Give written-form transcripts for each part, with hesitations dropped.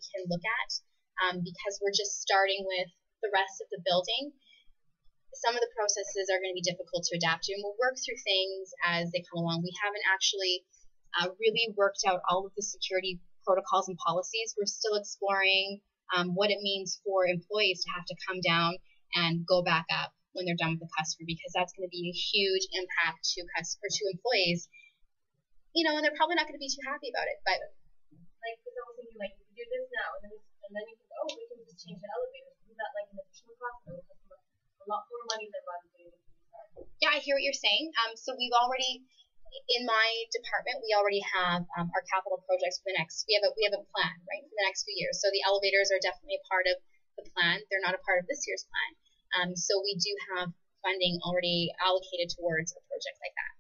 we can look at because we're just starting with the rest of the building. Some of the processes are going to be difficult to adapt to, and we'll work through things as they come along. We haven't actually really worked out all of the security protocols and policies. We're still exploring what it means for employees to have to come down and go back up when they're done with the customer, because that's going to be a huge impact to employees. You know, and they're probably not going to be too happy about it. But like, because I was thinking, like, if you do this now, and then you think, oh, we can just change the elevators. Is that like an additional cost? And it will cost a lot more money than rather doing it. Yeah, I hear what you're saying. So we've already, in my department, we already have our capital projects for the next. We have a plan, right, for the next few years. So the elevators are definitely a part of the plan. They're not a part of this year's plan. So we do have funding already allocated towards a project like that.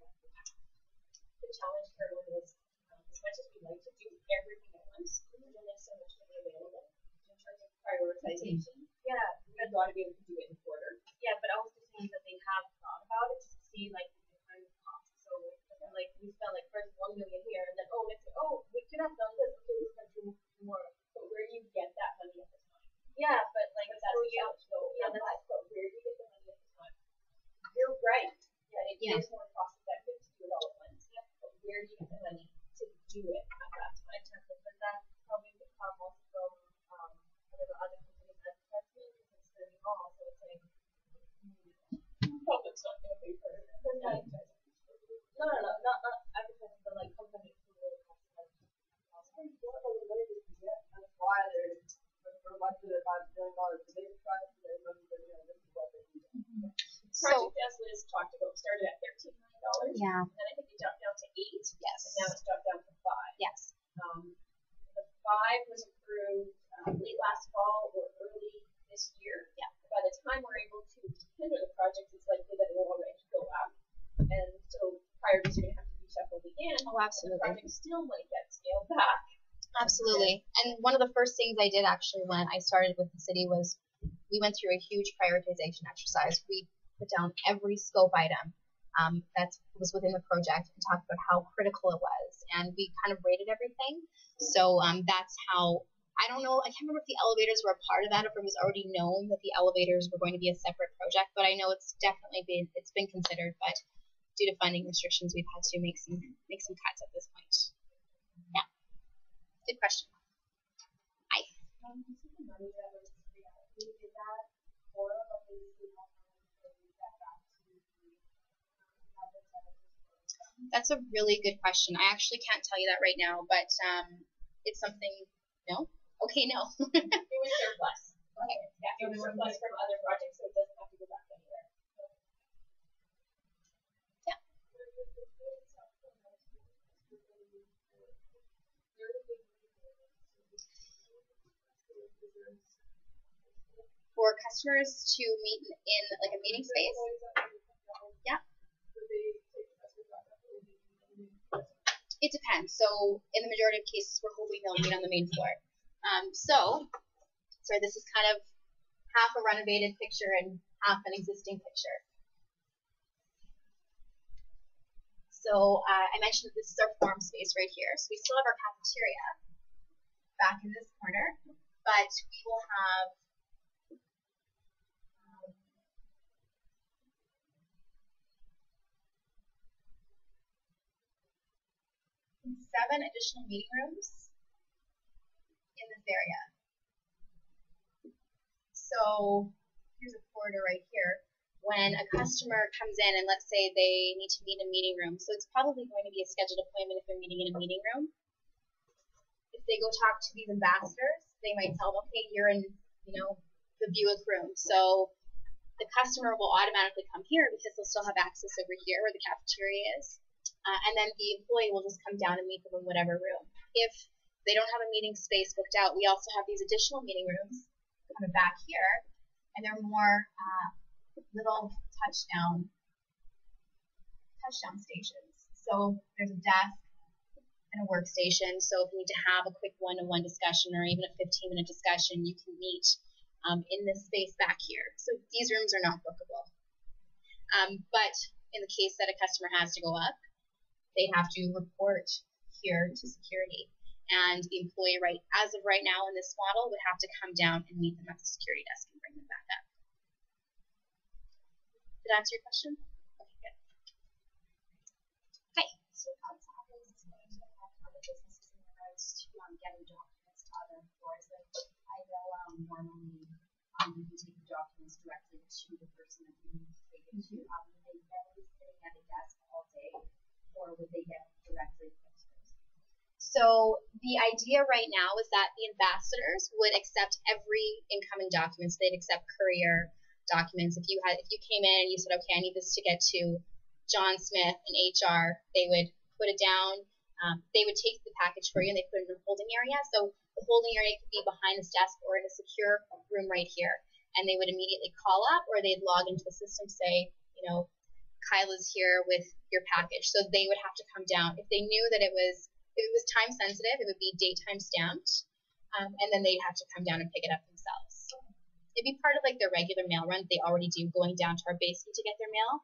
The challenge currently is, as much as we like to do everything at once, there's only so much money available in terms of prioritization. Yeah, we'd want to be able to do it in a quarter. Yeah, but I was just saying that they have thought about it to see like the different costs. So like we spent like first 1 million here, and then next week, we could have done this. Okay, we spent 2 more. But where do you get that money at the time? Yeah, but like that's where you but where do you get the money at the time? You're right. Yeah, it is more cost effective to do it all at once. Yeah, but where do you get the money to do it at that time? But that probably would come also from other companies' advertisement because it's very small. So it's like public's not going to pay for it. Not advertising, but like companies who will cost money. That's why there's budgeted $5 million for this project, and then this is what they do. Project S was talked about started at $13 million. Yeah. And then I think it dropped down to 8. Yes. And now it's dropped down to 5. Yes. The 5 was approved late last fall or early this year. Yeah. By the time we're able to tender the project, it's likely that it will already go up. And so priorities are going to have to be shuffled again. Oh, absolutely. The project still might get scaled back. Absolutely. And one of the first things I did actually when I started with the city was we went through a huge prioritization exercise. We put down every scope item that was within the project and talked about how critical it was. And we kind of rated everything. So that's how, I don't know, I can't remember if the elevators were a part of that or if it was already known that the elevators were going to be a separate project, but I know it's definitely been considered, but due to funding restrictions, we've had to make some cuts at this point. Yeah. Good question. Hi. That's a really good question. I actually can't tell you that right now, but it's something. No? Okay, no. It was surplus. Okay. Yeah, it was surplus from other projects, so it doesn't have to go back anywhere. Yeah. For customers to meet in like a meeting space? Yeah. It depends. So in the majority of cases, we're hoping they'll meet on the main floor. Sorry, this is kind of half a renovated picture and half an existing picture. So I mentioned that this is our forum space right here. So we still have our cafeteria back in this corner, but we will have seven additional meeting rooms in this area. So here's a corridor right here. When a customer comes in and let's say they need to meet in a meeting room, so it's probably going to be a scheduled appointment if they're meeting in a meeting room. If they go talk to these ambassadors, they might tell them, okay, you're in, the Buick room. So the customer will automatically come here because they'll still have access over here where the cafeteria is. And then the employee will just come down and meet them in whatever room. If they don't have a meeting space booked out, we also have these additional meeting rooms kind of back here, and they're more little touchdown stations. So there's a desk and a workstation. So if you need to have a quick one-on-one discussion or even a 15-minute discussion, you can meet in this space back here. So these rooms are not bookable. But in the case that a customer has to go up, they have to report here to security. and the employee, as of right now in this model, would have to come down and meet them at the security desk and bring them back up. Did that answer your question? Okay, good. Hi. So how exactly is this going to affect other businesses in regards to getting documents to other employees? Like, I know normally you can take the documents directly to the person that you need to take it to. Would they then be sitting at a desk all day, or would they get directly posters? So the idea right now is that the ambassadors would accept every incoming document. So they'd accept courier documents. If you came in and you said, okay, I need this to get to John Smith in HR, they would put it down. They would take the package for you and they put it in a holding area. So the holding area could be behind this desk or in a secure room right here. And they would immediately call up, or they'd log into the system, say, Kyla's here with your package. So they would have to come down. If they knew that if it was time sensitive, it would be daytime stamped, and then they'd have to come down and pick it up themselves. It'd be part of like their regular mail run they already do, going down to our basement to get their mail.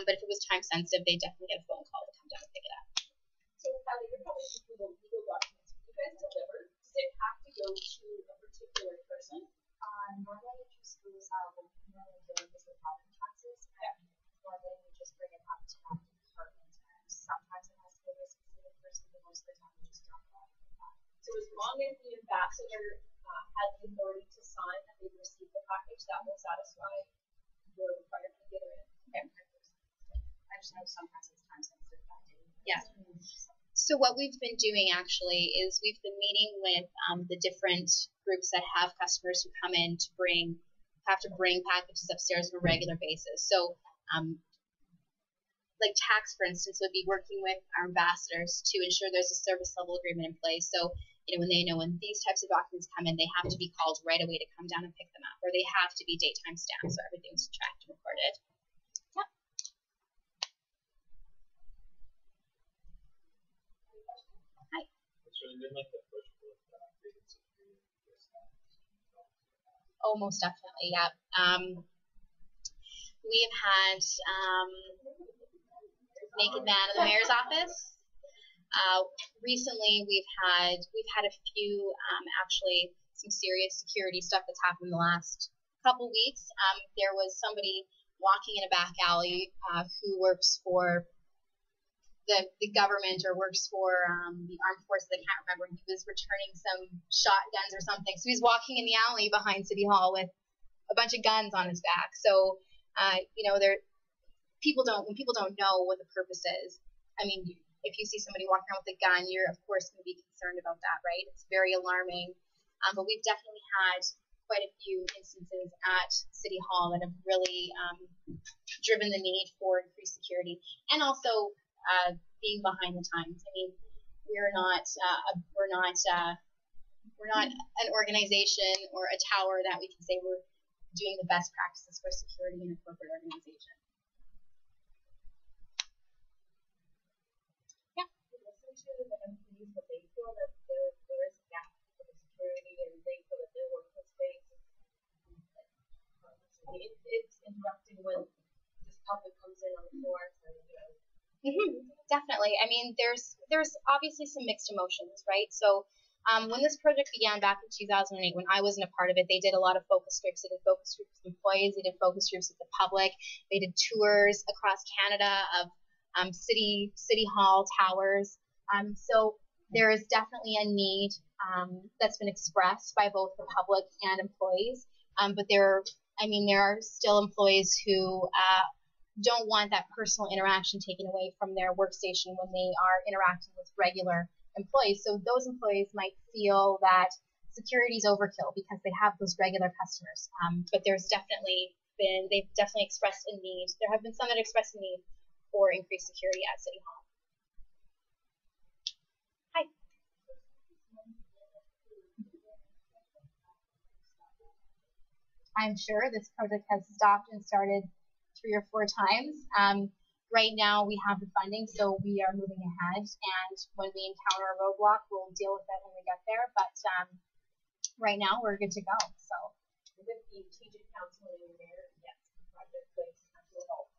But if it was time sensitive, they definitely get a phone call to come down and pick it up. So Kyla, you're probably looking for the legal documents. When you guys deliver, does it have to go to a particular person? Normally it just goes when we normally deal with the property taxes. Normally we just bring it up to that department. Sometimes it has to go to a specific person, but most of the time we just drop it off like that. So as long as the ambassador had the authority to sign that they've received the package, that will satisfy your requirement to get it in. Okay. I just know sometimes it's time sensitive that day. Yeah. So what we've been doing actually is we've been meeting with the different groups that have customers who come in to have to bring packages upstairs on a regular basis. So like tax, for instance, would be working with our ambassadors to ensure there's a service level agreement in place. So when they know when these types of documents come in, they have to be called right away to come down and pick them up, or they have to be daytime stamped, so everything's tracked and recorded. Yep. Hi. Oh, most definitely, yeah. We've had Naked Man in the mayor's office. Recently, we've had a few actually some serious security stuff that's happened in the last couple weeks. There was somebody walking in a back alley who works for the government or works for the armed forces. I can't remember. He was returning some shotguns or something. So he's walking in the alley behind City Hall with a bunch of guns on his back. So when people don't know what the purpose is. I mean, if you see somebody walking around with a gun, you're of course going to be concerned about that, right? It's very alarming. But we've definitely had quite a few instances at City Hall that have really driven the need for increased security, and also being behind the times. I mean, we're not an organization or a tower that we can say we're doing the best practices for security in a corporate organization. Yeah. Listen to the employees, but they feel that there is a gap for the security, and they feel that their workplace space it's interrupting when this public comes in on the floor. So, Definitely. I mean, there's obviously some mixed emotions, right? So when this project began back in 2008, when I wasn't a part of it, they did a lot of focus groups. They did focus groups with employees. They did focus groups with the public. They did tours across Canada of city hall towers. So there is definitely a need that's been expressed by both the public and employees. But there are still employees who don't want that personal interaction taken away from their workstation when they are interacting with regular employees. So those employees might feel that security is overkill because they have those regular customers. But they've definitely expressed a need. There have been some that expressed a need for increased security at City Hall. Hi. I'm sure this project has stopped and started 3 or 4 times. Right now we have the funding, so we are moving ahead, and when we encounter a roadblock, we'll deal with it when we get there, but right now we're good to go. So with the strategic council in there, yes, the project could come to a halt.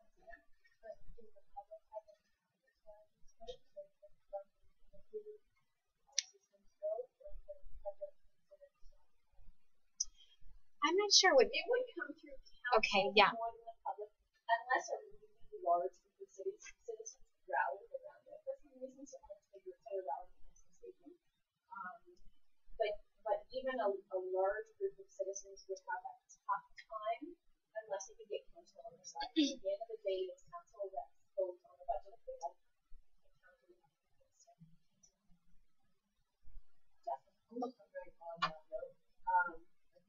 budget? I'm not sure what. It would come through council Okay, yeah. more than the public, unless a really large group of citizens rallied around it. For some reason, sometimes the groups that are rallying against the station. But even a large group of citizens would have a tough time unless they could get council on their side. At the end of the day, it's council that votes on the budget. They have the council that votes. Definitely on that note,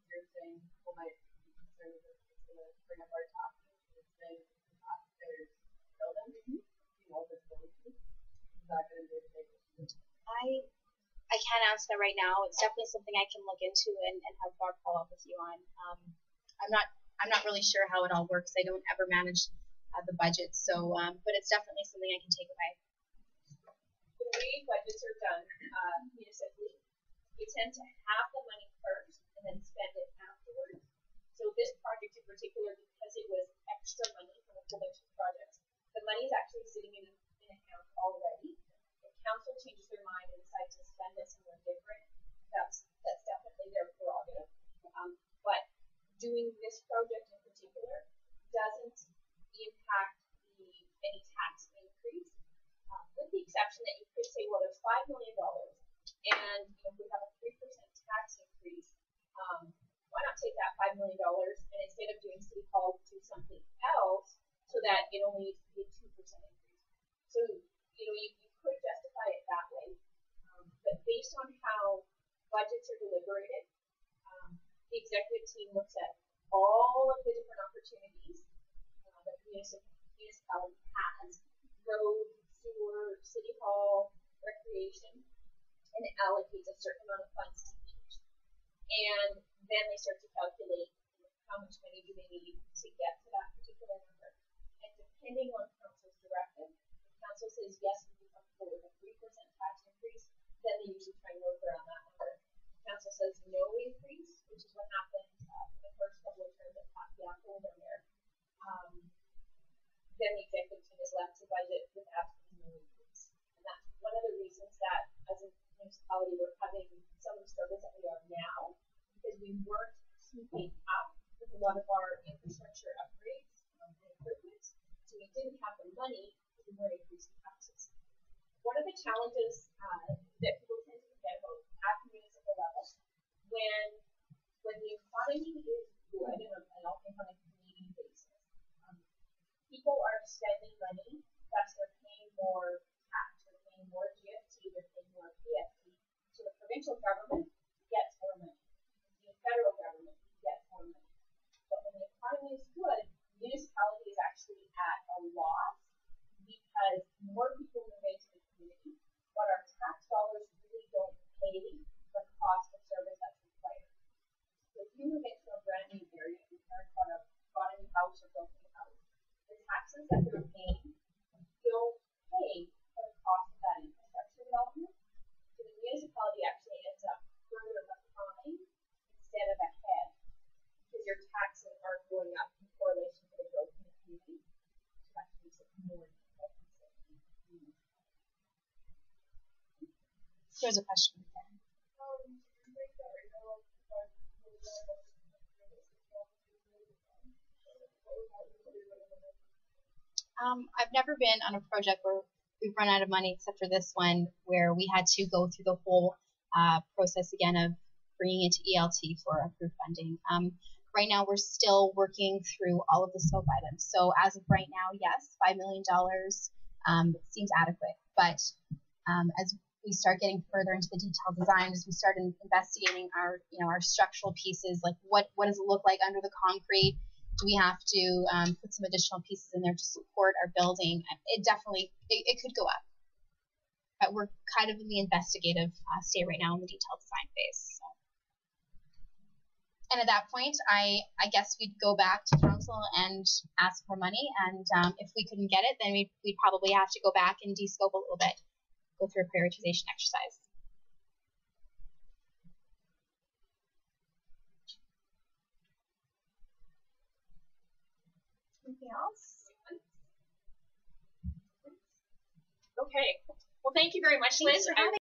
you're saying people might be concerned that it's going to bring up our taxes. It's saying the taxpayers bill them. You know, if it's going to. Is that going to be a big issue? I can't answer that right now. It's definitely something I can look into and have Barb follow up with you on. I'm not really sure how it all works. I don't ever manage the budget, so but it's definitely something I can take away. The way budgets are done municipally, you tend to have the money first and then spend it afterwards. So this project in particular, because it was extra money from a whole bunch of projects, the money is actually sitting in an account already. If council changes their mind and decides to spend it somewhere different, that's definitely their prerogative. But doing this project in particular doesn't impact any tax increase, with the exception that you could say, well, there's $5 million, and we have a 3% tax increase. Why not take that $5 million and instead of doing city hall, do something else so that it only needs to be a 2% increase? So you could justify it that way, but based on how budgets are deliberated, the executive team looks at all of the different opportunities that the municipality has: road, sewer, city hall, recreation, and allocates a certain amount of funds to each. And then they start to calculate how much money do they need to get to that particular number. And depending on council's directive, if council says yes, we can comfortable with a 3% tax increase, then they usually try and work around that number. If council says no increase, which is what happened in the first couple of terms that Pat Bianco was there, then the executive team is left to budget with absolutely no increase. And that's one of the reasons that as a municipality we're having some of the struggles that we are now, because we weren't keeping up with a lot of our infrastructure upgrades and improvements. So we didn't have the money because we weren't increasing taxes. One of the challenges that people tend to forget about at the municipal level, when the economy is good, and I'll think on a Canadian basis, people are spending money, thus they're paying more tax, they're paying more GST, they're paying more PST. So the provincial government gets more money. The federal government gets more money. But when the economy is good, the municipality is actually at a loss because more people move into the community, but our tax dollars really don't pay the cost of service that's required. So if you move into a brand new area, you bought a new house or built a new house, the taxes that you're paying don't pay for the cost of that infrastructure development. So the municipality actually ends up further behind instead of ahead, because your taxes are going up in correlation to the growth in the community. So that makes it more difficult. There's a question there. I've never been on a project where we've run out of money except for this one, where we had to go through the whole process again of bringing it to ELT for approved funding. Right now, we're still working through all of the scope items. So as of right now, yes, $5 million seems adequate. But as we start getting further into the detailed design, as we start investigating our structural pieces, like what does it look like under the concrete? Do we have to put some additional pieces in there to support our building? It definitely, it could go up. But we're kind of in the investigative state right now in the detailed design phase. So. And at that point, I guess we'd go back to council and ask for money. And if we couldn't get it, then we'd probably have to go back and de-scope a little bit, go through a prioritization exercise. Anything else? Okay. Well, thank you very much, Liz.